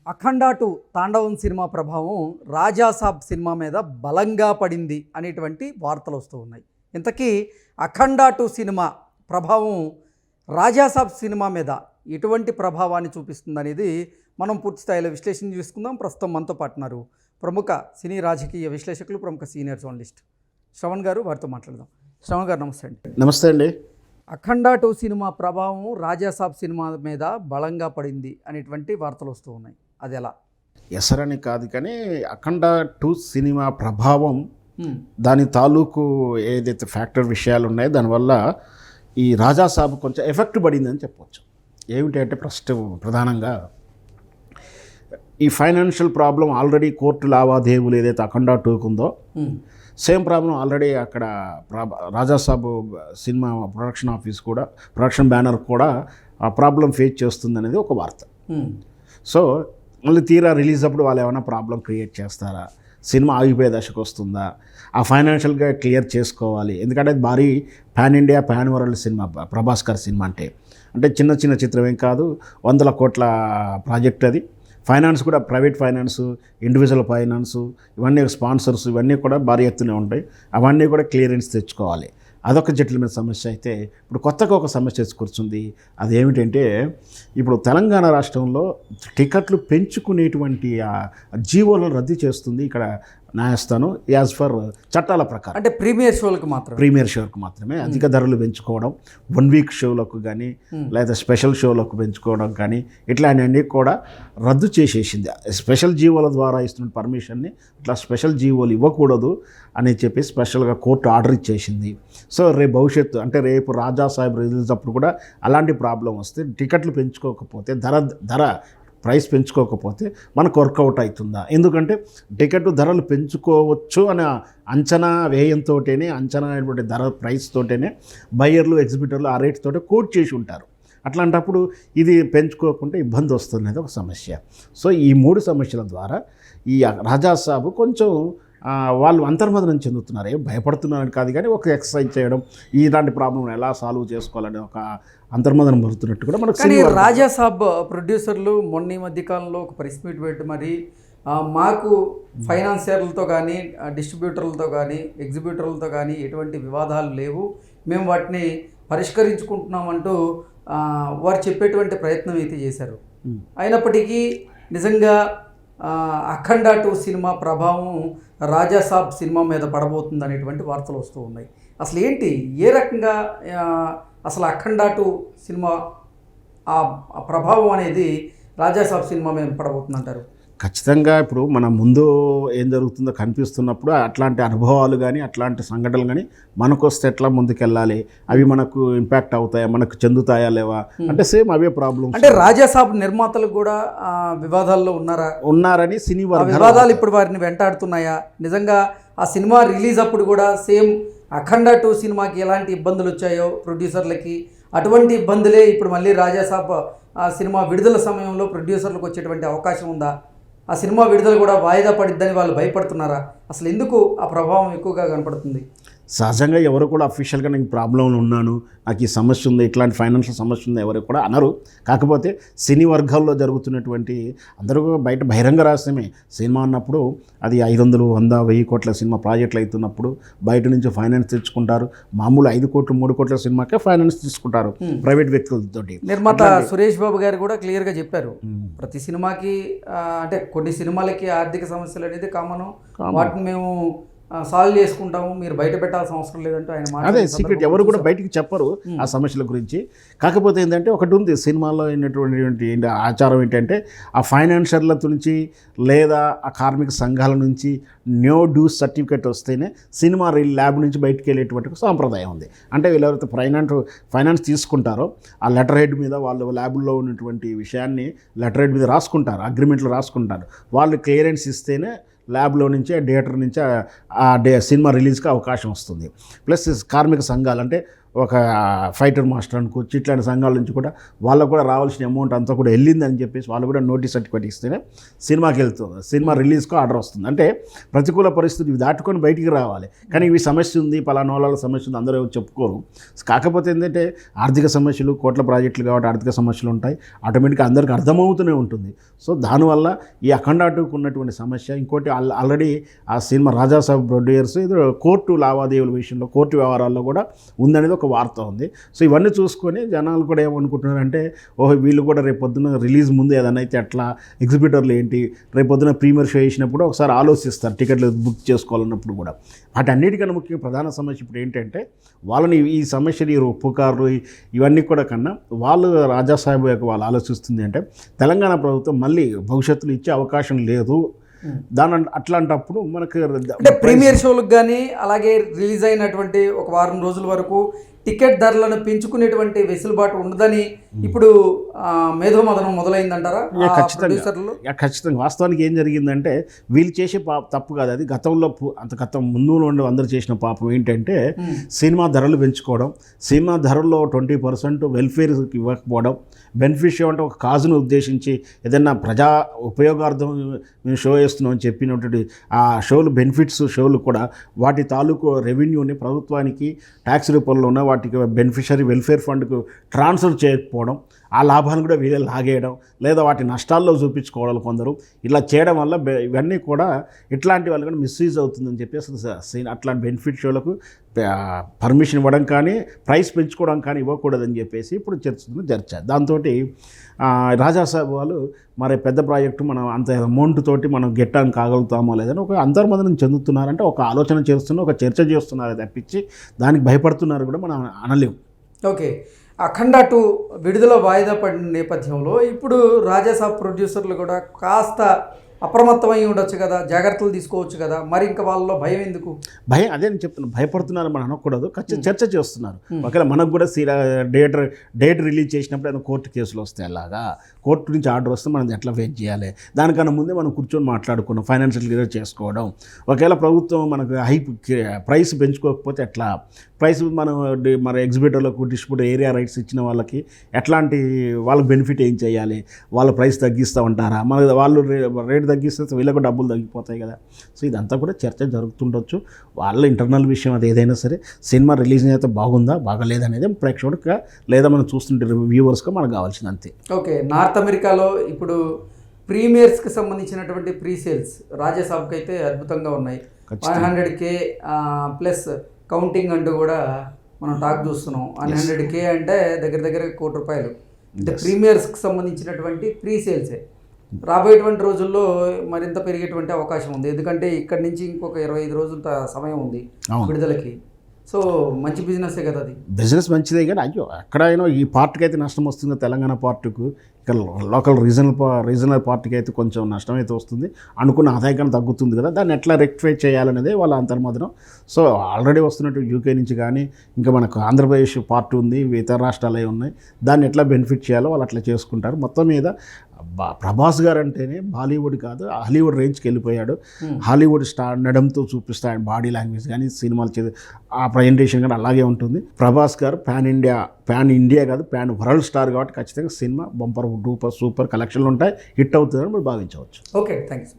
అఖండ 2 తాండవం సినిమా ప్రభావం రాజాసాబ్ సినిమా మీద బలంగా పడింది అనేటువంటి వార్తలు వస్తూ ఉన్నాయి. ఇంతకీ అఖండ 2 సినిమా ప్రభావం రాజాసాబ్ సినిమా మీద ఎటువంటి ప్రభావాన్ని చూపిస్తుంది అనేది మనం పూర్తి స్థాయిలో విశ్లేషణ చేసుకుందాం. ప్రస్తుతం మనతో పాటున్నారు ప్రముఖ సినీ రాజకీయ విశ్లేషకులు, ప్రముఖ సీనియర్ జర్నలిస్ట్ శ్రవణ్ గారు. వారితో మాట్లాడదాం. శ్రవణ్ గారు నమస్తే అండి. నమస్తే అండి. అఖండ 2 సినిమా ప్రభావం రాజాసాబ్ సినిమా మీద బలంగా పడింది అనేటువంటి వార్తలు వస్తూ ఉన్నాయి. అది ఎలా? ఎసరని కాదు కానీ అఖండ 2 సినిమా ప్రభావం, దాని తాలూకు ఏదైతే ఫ్యాక్టర్ విషయాలు ఉన్నాయో దానివల్ల ఈ రాజాసాబ్ కొంచెం ఎఫెక్ట్ పడిందని చెప్పవచ్చు. ఏమిటి అంటే ఫస్ట్ ప్రధానంగా ఈ ఫైనాన్షియల్ ప్రాబ్లం ఆల్రెడీ కోర్టు లావాదేవీలు ఏదైతే అఖండ 2కు ఉందో సేమ్ ప్రాబ్లం ఆల్రెడీ అక్కడ రాజాసాబ్ సినిమా ప్రొడక్షన్ ఆఫీస్ కూడా, ప్రొడక్షన్ బ్యానర్ కూడా ఆ ప్రాబ్లం ఫేస్ చేస్తుంది అనేది ఒక వార్త. సో మళ్ళీ తీరా రిలీజ్ అప్పుడు వాళ్ళు ఏమైనా ప్రాబ్లం క్రియేట్ చేస్తారా, సినిమా ఆగిపోయే దశకు వస్తుందా, ఆ ఫైనాన్షియల్గా క్లియర్ చేసుకోవాలి. ఎందుకంటే అది భారీ pan India pan world cinema Prabhas గారి సినిమా అంటే చిన్న చిన్న చిత్రం ఏం కాదు, 100 కోట్ల ప్రాజెక్ట్ అది. ఫైనాన్స్ కూడా ప్రైవేట్ ఫైనాన్స్, ఇండివిజువల్ ఫైనాన్స్, ఇవన్నీ స్పాన్సర్స్ ఇవన్నీ కూడా భారీ ఎత్తునే ఉంటాయి. అవన్నీ కూడా క్లియరెన్స్ తెచ్చుకోవాలి. అదొక జటిలమైన సమస్య. అయితే ఇప్పుడు కొత్తగా ఒక సమస్య కూర్చుంది. అదేమిటంటే ఇప్పుడు తెలంగాణ రాష్ట్రంలో టికెట్లు పెంచుకునేటువంటి ఆ జీవోలను రద్దు చేస్తుంది ఇక్కడ న్యాయస్థానం. యాజ్ ఫర్ చట్టాల ప్రకారం అంటే ప్రీమియర్ షోలకు మాత్రమే అధిక ధరలు పెంచుకోవడం, 1 వీక్ షోలకు కానీ లేదా స్పెషల్ షోలకు పెంచుకోవడం కానీ ఇట్లాంటివన్నీ కూడా రద్దు చేసేసింది. స్పెషల్ జీవోల ద్వారా ఇస్తున్న పర్మిషన్ని ఇట్లా స్పెషల్ జీవోలు ఇవ్వకూడదు అని చెప్పి స్పెషల్గా కోర్టు ఆర్డర్ ఇచ్చేసింది. సో రేపు భవిష్యత్తు అంటే రేపు రాజాసాబ్ రిలీజ్ అప్పుడు కూడా అలాంటి ప్రాబ్లం వస్తే టికెట్లు పెంచుకోకపోతే ప్రైస్ పెంచుకోకపోతే మనకు వర్కౌట్ అవుతుందా? ఎందుకంటే టికెట్ ధరలు పెంచుకోవచ్చు అనే అంచనా వ్యయంతోనే, అంచనా అయినటువంటి ధర ప్రైస్ తోటనే బయ్యర్లు, ఎగ్జిబిటర్లు ఆ రేట్ తోటే కోట్ చేసి ఉంటారు. అట్లాంటప్పుడు ఇది పెంచుకోకుండా ఇబ్బంది వస్తున్నది ఒక సమస్య. సో ఈ 3 సమస్యల ద్వారా ఈ రాజాసాబ్ కొంచెం వాళ్ళు అంతర్మదనం చెందుతున్నారు. ఏం భయపడుతున్నారని కాదు కానీ ఒక ఎక్సర్సైజ్ చేయడం, ఇలాంటి ప్రాబ్లం ఎలా సాల్వ్ చేసుకోవాలని ఒక అంతర్మదనం పడుతున్నట్టు కూడా మనకు. కానీ రాజాసాబ్ ప్రొడ్యూసర్లు మొన్న ఈ మధ్యకాలంలో ఒక ప్రెస్ మీట్ పెట్టి మరి మాకు ఫైనాన్సియర్లతో కానీ, డిస్ట్రిబ్యూటర్లతో కానీ, ఎగ్జిబ్యూటర్లతో కానీ ఎటువంటి వివాదాలు లేవు, మేము వాటిని పరిష్కరించుకుంటున్నామంటూ వారు చెప్పేటువంటి ప్రయత్నం అయితే చేశారు. అయినప్పటికీ నిజంగా అఖండ 2 సినిమా ప్రభావం రాజాసాబ్ సినిమా మీద పడబోతుంది అనేటువంటి వార్తలు వస్తూ ఉన్నాయి. అసలు ఏంటి, ఏ రకంగా అసలు అఖండ 2 సినిమా ఆ ప్రభావం అనేది రాజాసాబ్ సినిమా మీద పడబోతుంది అంటారు? ఖచ్చితంగా ఇప్పుడు మన ముందు ఏం జరుగుతుందో కనిపిస్తున్నప్పుడు అట్లాంటి అనుభవాలు కానీ, అట్లాంటి సంఘటనలు కానీ మనకు వస్తే ఎట్లా ముందుకెళ్ళాలి, అవి మనకు ఇంపాక్ట్ అవుతాయా, మనకు చెందుతాయా లేవా అంటే సేమ్ అవే ప్రాబ్లమ్స్. అంటే రాజాసాబ్ నిర్మాతలు కూడా వివాదాల్లో ఉన్నారని సినీ వివాదాలు ఇప్పుడు వారిని వెంటాడుతున్నాయా? నిజంగా ఆ సినిమా రిలీజ్ అప్పుడు కూడా సేమ్ అఖండ 2 సినిమాకి ఎలాంటి ఇబ్బందులు వచ్చాయో ప్రొడ్యూసర్లకి, అటువంటి ఇబ్బందులే ఇప్పుడు మళ్ళీ రాజాసాబ్ ఆ సినిమా విడుదల సమయంలో ప్రొడ్యూసర్లకు వచ్చేటువంటి అవకాశం ఉందా? ఆ సినిమా విడుదల కూడా వాయిదా పడిద్దని వాళ్ళు భయపడుతున్నారా? అసలు ఎందుకు ఆ ప్రభావం ఎక్కువగా కనపడుతుంది? సహజంగా ఎవరు కూడా అఫీషియల్గా నేను ప్రాబ్లంలో ఉన్నాను, నాకు ఈ సమస్య ఉంది, ఇట్లాంటి ఫైనాన్షియల్ సమస్య ఉంది ఎవరు కూడా అనరు. కాకపోతే సినీ వర్గాల్లో జరుగుతున్నటువంటి అందరూ బయట బహిరంగ రహస్యమే. సినిమా అన్నప్పుడు అది 500, 100, 1000 కోట్ల సినిమా ప్రాజెక్టులు అవుతున్నప్పుడు బయట నుంచి ఫైనాన్స్ తెచ్చుకుంటారు. మామూలు 5 కోట్లు 3 కోట్ల సినిమాకే ఫైనాన్స్ తీసుకుంటారు ప్రైవేట్ వ్యక్తులతోటి. నిర్మాత సురేష్ బాబు గారు కూడా క్లియర్గా చెప్పారు, ప్రతి సినిమాకి అంటే కొన్ని సినిమాలకి ఆర్థిక సమస్యలు అనేది కామన్, వాటిని మేము సాల్వ్ చేసుకుంటాము, మీరు బయట పెట్టాల్సిన అవసరం లేదంటే ఆయన అదే సీక్రెట్. ఎవరు కూడా బయటికి చెప్పరు ఆ సమస్యల గురించి. కాకపోతే ఏంటంటే ఒకటి ఉంది సినిమాలో అయినటువంటి ఆచారం ఏంటంటే ఆ ఫైనాన్షియర్ల నుంచి లేదా ఆ కార్మిక సంఘాల నుంచి నో డ్యూస్ సర్టిఫికేట్ వస్తేనే సినిమా ల్యాబ్ నుంచి బయటికి వెళ్ళేటువంటి సాంప్రదాయం ఉంది. అంటే వీళ్ళెవరైతే ఫైనాన్స్ తీసుకుంటారో ఆ లెటర్ హెడ్ మీద వాళ్ళు ల్యాబ్లో ఉన్నటువంటి విషయాన్ని లెటర్ హెడ్ మీద రాసుకుంటారు, అగ్రిమెంట్లు రాసుకుంటారు. వాళ్ళు క్లియరెన్స్ ఇస్తేనే ల్యాబ్లో నుంచి థియేటర్ నుంచి సినిమా రిలీజ్కి అవకాశం వస్తుంది. ప్లస్ కార్మిక సంఘాలు అంటే ఒక ఫైటర్ మాస్టర్ అనుకోవచ్చు, ఇట్లాంటి సంఘాల నుంచి కూడా వాళ్ళకు కూడా రావాల్సిన అమౌంట్ అంతా కూడా వెళ్ళిందని చెప్పేసి వాళ్ళు కూడా నోటీస్ సర్టిఫికేట్ ఇస్తేనే సినిమాకి వెళ్తుంది, సినిమా రిలీజ్కు ఆర్డర్ వస్తుంది. అంటే ప్రతికూల పరిస్థితి ఇవి దాటుకొని బయటికి రావాలి. కానీ ఇవి సమస్య ఉంది, పలానా వాళ్ళ సమస్య ఉంది అందరూ చెప్పుకోరు. కాకపోతే ఏంటంటే ఆర్థిక సమస్యలు, కోట్ల ప్రాజెక్టులు కాబట్టి ఆర్థిక సమస్యలు ఉంటాయి, ఆటోమేటిక్గా అందరికీ అర్థమవుతూనే ఉంటుంది. సో దానివల్ల ఈ అఖండ టూకు ఉన్నటువంటి సమస్య. ఇంకోటి ఆల్రెడీ ఆ సినిమా రాజాసాబ్ ప్రొడ్యూసర్స్ ఏదో కోర్టు లావాదేవీల విషయంలో, కోర్టు వ్యవహారాల్లో కూడా ఉందనేది ఒక వార్త ఉంది. సో ఇవన్నీ చూసుకొని జనాలు కూడా ఏమనుకుంటున్నారంటే, ఓహో వీళ్ళు కూడా రేపు పొద్దున రిలీజ్ ముందు ఏదైనా అయితే ఎట్లా, ఎగ్జిబిటర్లు ఏంటి, రేపు పొద్దున ప్రీమియర్ షో వేసినప్పుడు ఒకసారి ఆలోచిస్తారు టికెట్లు బుక్ చేసుకోవాలన్నప్పుడు కూడా. వాటన్నిటికన్నా ముఖ్యంగా ప్రధాన సమస్య ఇప్పుడు ఏంటంటే, వాళ్ళని ఈ సమస్యలు, ఈ పుకార్లు ఇవన్నీ కూడా కన్నా వాళ్ళు రాజాసాహెబ్ యొక్క వాళ్ళు ఆలోచిస్తుంది అంటే, తెలంగాణ ప్రభుత్వం మళ్ళీ భవిష్యత్తులో ఇచ్చే అవకాశం లేదు. దాని అట్లాంటప్పుడు మనకు అంటే ప్రీమియర్ షోలకు కానీ అలాగే రిలీజ్ అయినటువంటి ఒక వారం రోజుల వరకు టికెట్ ధరలను పెంచుకునేటువంటి వెసులుబాటు ఉండదని ఇప్పుడు మేధోమథనం మొదలైందంటారా? ఖచ్చితంగా. వాస్తవానికి ఏం జరిగిందంటే, వీళ్ళు చేసే తప్పు కాదు అది. గతంలో గతం ముందు నుండి అందరూ చేసిన పాపం ఏంటంటే, సినిమా ధరలు పెంచుకోవడం, సినిమా ధరల్లో 20% వెల్ఫేర్కి ఇవ్వకపోవడం, బెనిఫిట్ షో అంటే ఒక కాజును ఉద్దేశించి ఏదైనా ప్రజా ఉపయోగార్థం మేము షో వేస్తున్నాం అని చెప్పినటువంటి ఆ షోలు, బెనిఫిట్స్ షోలు కూడా వాటి తాలూకు రెవెన్యూని ప్రభుత్వానికి ట్యాక్స్ రూపంలో ఉన్న వాటికి బెనిఫిషరీ వెల్ఫేర్ ఫండ్కు ట్రాన్స్ఫర్ చేయకపోవడం, ఆ లాభాలను కూడా వీళ్ళే లాగేయడం, లేదా వాటి నష్టాల్లో చూపించుకోవడం కొందరు. ఇలా చేయడం వల్ల ఇవన్నీ కూడా ఇట్లాంటి వాళ్ళు కూడా మిస్యూజ్ అవుతుందని చెప్పేసి అట్లాంటి బెనిఫిట్ షోలకు పర్మిషన్ ఇవ్వడం కానీ, ప్రైస్ పెంచుకోవడం కానీ ఇవ్వకూడదని చెప్పేసి ఇప్పుడు చర్చ. దాంతో రాజాసాబ్ వాళ్ళు మరి పెద్ద ప్రాజెక్టు మనం అంత అమౌంట్ తోటి మనం గెట్టానికి కాగలుగుతామో లేదని ఒక అంతర్మదనం చెందుతున్నారంటే, ఒక ఆలోచన చేస్తున్నారు, ఒక చర్చ చేస్తున్నారు తప్పించి దానికి భయపడుతున్నారు కూడా మనం అనలేము. ఓకే, అఖండ 2 విడుదల వాయిదా పడిన నేపథ్యంలో ఇప్పుడు రాజాసాబ్ ప్రొడ్యూసర్లు కూడా కాస్త అప్రమత్తమై ఉండొచ్చు కదా, జాగ్రత్తలు తీసుకోవచ్చు కదా, మరి ఇంకా వాళ్ళలో భయం ఎందుకు? భయం అదే నేను చెప్తున్నాను, భయపడుతున్నారు మనం అనకూడదు, చర్చ చేస్తున్నారు. ఒకవేళ మనకు కూడా డేట్ రిలీజ్ చేసినప్పుడు ఏదైనా కోర్టు కేసులు వస్తాయి, అలాగా కోర్టు నుంచి ఆర్డర్ వస్తే మనం ఎట్లా ఫేస్ చేయాలి, దానికన్నా ముందే మనం కూర్చొని మాట్లాడుకున్నాం, ఫైనాన్షియల్ క్లియర్ చేసుకోవడం. ఒకవేళ ప్రభుత్వం మనకు ప్రైస్ పెంచుకోకపోతే ఎట్లా, ప్రైస్ మనం మన ఎగ్జిబిటర్లకు డిస్ట్రిబ్యూటర్ ఏరియా రైట్స్ ఇచ్చిన వాళ్ళకి ఎట్లాంటి వాళ్ళకి బెనిఫిట్ ఏం చేయాలి, వాళ్ళ ప్రైస్ తగ్గిస్తూ ఉంటారా, మన వాళ్ళు రేట్ తగ్గిస్తే వీళ్ళకు డబ్బులు తగ్గిపోతాయి కదా. సో ఇదంతా కూడా చర్చ జరుగుతుండొచ్చు. వాళ్ళ ఇంటర్నల్ విషయం అది ఏదైనా సరే, సినిమా రిలీజ్ అయితే బాగుందా బాగలేదనేది ప్రేక్షకుడిగా లేదా మనం చూస్తుంటే వ్యూవర్స్గా మనకు కావాల్సింది అంతే. ఓకే, నార్త్ అమెరికాలో ఇప్పుడు ప్రీమియర్స్కి సంబంధించినటువంటి ప్రీ సేల్స్ రాజాసాబ్కి అయితే అద్భుతంగా ఉన్నాయి. 100K ప్లస్ కౌంటింగ్ అంటూ కూడా మనం టాక్ చూస్తున్నాం. 100K అంటే దగ్గర దగ్గర ₹1 కోటి. అంటే ప్రీమియర్స్కి సంబంధించినటువంటి ప్రీ సేల్సే రాబోయేటువంటి రోజుల్లో మరింత పెరిగేటువంటి అవకాశం ఉంది. ఎందుకంటే ఇక్కడి నుంచి ఇంకొక 25 రోజుల సమయం ఉంది విడుదలకి. సో మంచి బిజినెసే కదా అది. బిజినెస్ మంచిదే కానీ అయ్యో ఎక్కడైనా ఈ పార్టీకి అయితే నష్టం వస్తుంది, తెలంగాణ పార్టీకు. ఇక్కడ లోకల్ రీజనల్ పార్టీకి అయితే కొంచెం నష్టం అయితే వస్తుంది, అనుకున్న ఆదాయం తగ్గుతుంది కదా. దాన్ని ఎట్లా రెక్టిఫై చేయాలనేది వాళ్ళ అంతర్మదనం. సో ఆల్రెడీ వస్తున్నట్టు యూకే నుంచి కానీ ఇంకా మనకు ఆంధ్రప్రదేశ్ పార్టీ ఉంది, ఇతర రాష్ట్రాలు ఉన్నాయి, దాన్ని ఎట్లా బెనిఫిట్ చేయాలో వాళ్ళు అట్లా చేసుకుంటారు. మొత్తం మీద ప్రభాస్ గారు అంటేనే బాలీవుడ్ కాదు హాలీవుడ్ రేంజ్కి వెళ్ళిపోయాడు. హాలీవుడ్ స్టార్ నడంతో చూపిస్తాడు, బాడీ లాంగ్వేజ్ కానీ సినిమాలు ఆ ప్రజెంటేషన్ కానీ అలాగే ఉంటుంది. ప్రభాస్ గారు పాన్ ఇండియా కాదు పాన్ వరల్డ్ స్టార్ కాబట్టి ఖచ్చితంగా సినిమా బంపర్ డూపర్ సూపర్ కలెక్షన్లు ఉంటాయి, హిట్ అవుతుందని మీరు భావించవచ్చు. Okay, thanks.